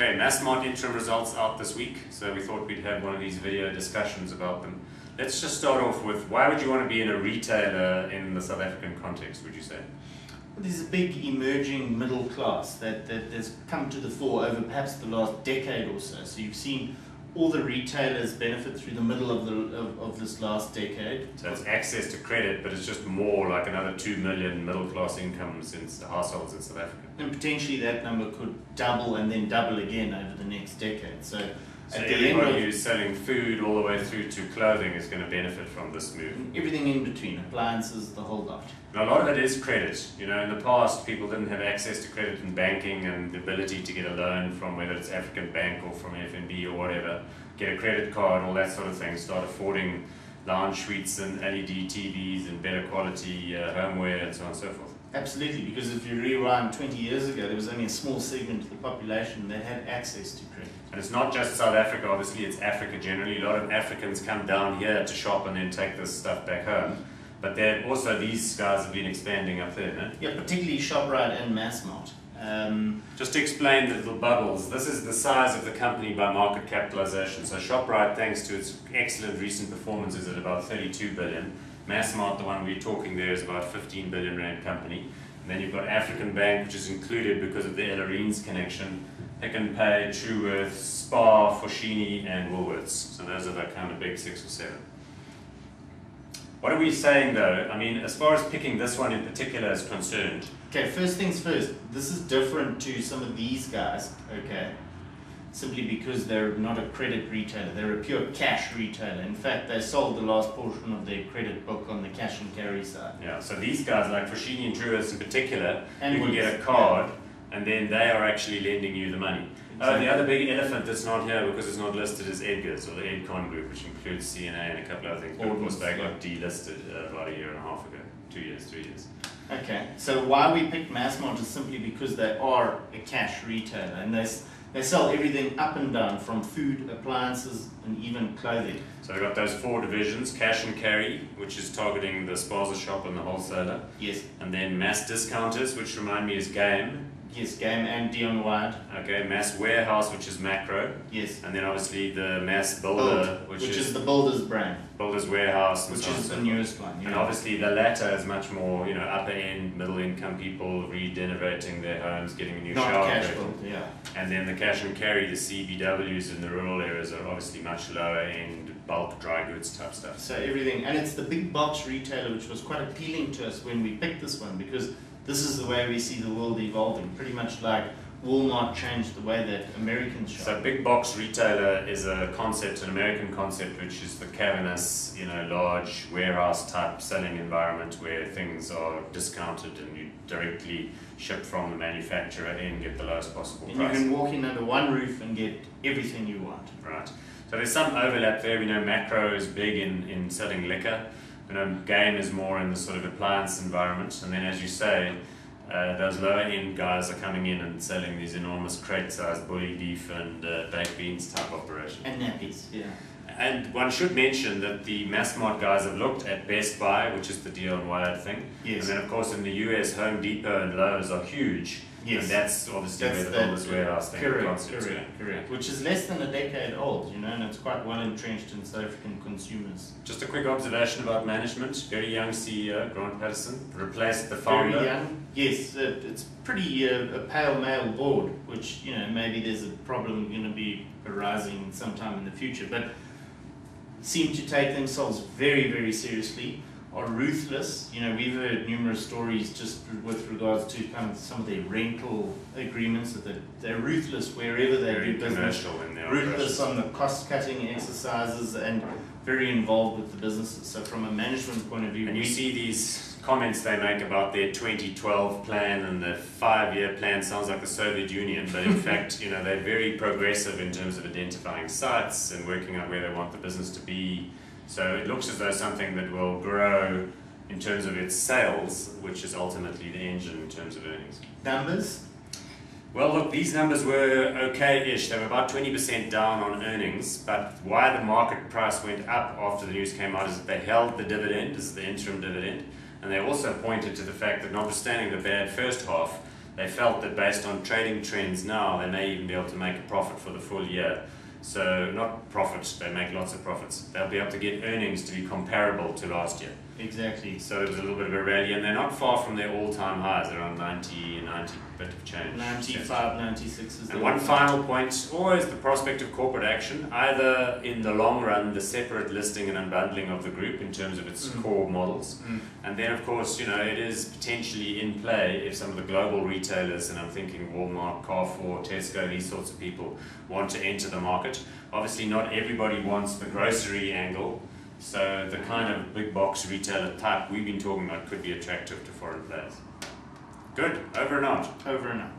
Okay, Massmart interim results out this week, so we thought we'd have one of these video discussions about them. Let's just start off with, why would you want to be in a retailer in the South African context, would you say? Well, there's a big emerging middle class that has come to the fore over perhaps the last decade or so. So you've seen all the retailers benefit through the middle of this last decade. So it's access to credit, but it's just more like another 2 million middle class incomes in households in South Africa. And potentially that number could double and then double again over the next decade. So at the everybody end who's selling food all the way through to clothing is going to benefit from this move. everything in between, appliances, the whole lot. And a lot of it is credit. You know, in the past, people didn't have access to credit in banking and the ability to get a loan from whether it's African Bank or from FNB or whatever, get a credit card, all that sort of thing, start affording lounge suites and LED TVs and better quality homeware and so on and so forth. Absolutely, because if you rewind 20 years ago, there was only a small segment of the population that had access to credit. And it's not just South Africa, obviously, it's Africa generally. A lot of Africans come down here to shop and then take this stuff back home. But also these guys have been expanding up there, no? Yeah, particularly ShopRite and Massmart. Just to explain the little bubbles, this is the size of the company by market capitalization. So ShopRite, thanks to its excellent recent performance, is at about 32 billion. Massmart, the one we're talking there, is about 15 billion rand company. And then you've got African Bank, which is included because of the Ellerines connection, Pick n Pay, Truworths, Spar, Foschini, and Woolworths. So those are the kind of big 6 or 7. What are we saying though? I mean, as far as picking this one in particular is concerned. Okay, first things first, this is different to some of these guys, okay? Simply because they're not a credit retailer, they're a pure cash retailer. In fact, they sold the last portion of their credit book on the cash and carry side. Yeah, so these guys like Foschini and Truworths in particular, and you can get a card and then they are actually lending you the money. Exactly. The other big elephant that's not here because it's not listed is Edgar's, or the Edcon Group, which includes CNA and a couple other things. But of course they got delisted about a year and a half ago, 2 years, 3 years. Okay, so why we picked Massmart is simply because they are a cash retailer and they sell everything up and down from food, appliances and even clothing. So they've got those 4 divisions, cash and carry, which is targeting the spaza shop and the wholesaler. Yes. And then mass discounters, which remind me is Game. Yes, Game and Dion Wide. Okay, mass warehouse, which is Macro. Yes. And then obviously the mass builder, which is the Builder's brand. Builder's warehouse. Which is the newest one. And obviously the latter is much more, you know, upper end, middle income people regenerating their homes, getting a new shower. Not cash built, yeah. And then the cash and carry, the CBWs in the rural areas are obviously much lower end, bulk dry goods type stuff. So everything, and it's the big box retailer which was quite appealing to us when we picked this one, because this is the way we see the world evolving, pretty much like Walmart changed the way that Americans shop. So big box retailer is a concept, an American concept, which is the cavernous, you know, large warehouse type selling environment where things are discounted and you directly ship from the manufacturer and get the lowest possible price. You can walk in under one roof and get everything you want. Right. So there's some overlap there. We know Macro is big in selling liquor. You know, Game is more in the sort of appliance environment, and then as you say, those lower end guys are coming in and selling these enormous crate-sized bully beef and baked beans type operations. And nappies, yeah. And one should mention that the Massmart guys have looked at Best Buy, which is the Dion Wired thing. Yes. And then of course in the US, Home Depot and Lowe's are huge. Yes. And that's obviously where the Builder's Warehouse thing Correct. Which is less than a decade old, you know, and it's quite well entrenched in South African consumers. Just a quick observation about management. Very young CEO, Grant Patterson, replaced the founder. Very young. Yes, it's pretty a pale male board, which, you know, maybe there's a problem going to be arising sometime in the future, but seem to take themselves very, very seriously, are ruthless. You know, we've heard numerous stories just with regards to kind of some of their rental agreements that they're ruthless wherever they do business. Ruthless on the cost-cutting exercises and very involved with the businesses. So from a management point of view, and you see these comments they make about their 2012 plan and the 5-year plan sounds like the Soviet Union, but in fact, you know, they're very progressive in terms of identifying sites and working out where they want the business to be. So it looks as though something that will grow in terms of its sales, which is ultimately the engine in terms of earnings. Numbers? Well, look, these numbers were okay-ish. They were about 20% down on earnings, but why the market price went up after the news came out is that they held the dividend, this is the interim dividend, and they also pointed to the fact that notwithstanding the bad first half, they felt that based on trading trends now, they may even be able to make a profit for the full year. So not profit, they make lots of profits. They'll be able to get earnings to be comparable to last year. Exactly. So there's a little bit of a rally, and they're not far from their all-time highs, around 90 bit of change. 95, 96 is And one final point, always the prospect of corporate action, either in the long run, the separate listing and unbundling of the group in terms of its core models, and then of course, you know, it is potentially in play if some of the global retailers, and I'm thinking Walmart, Carrefour, Tesco, these sorts of people want to enter the market. Obviously not everybody wants the grocery angle, so the kind of big box retailer type we've been talking about could be attractive to foreign players. Good, over and out. Over and out.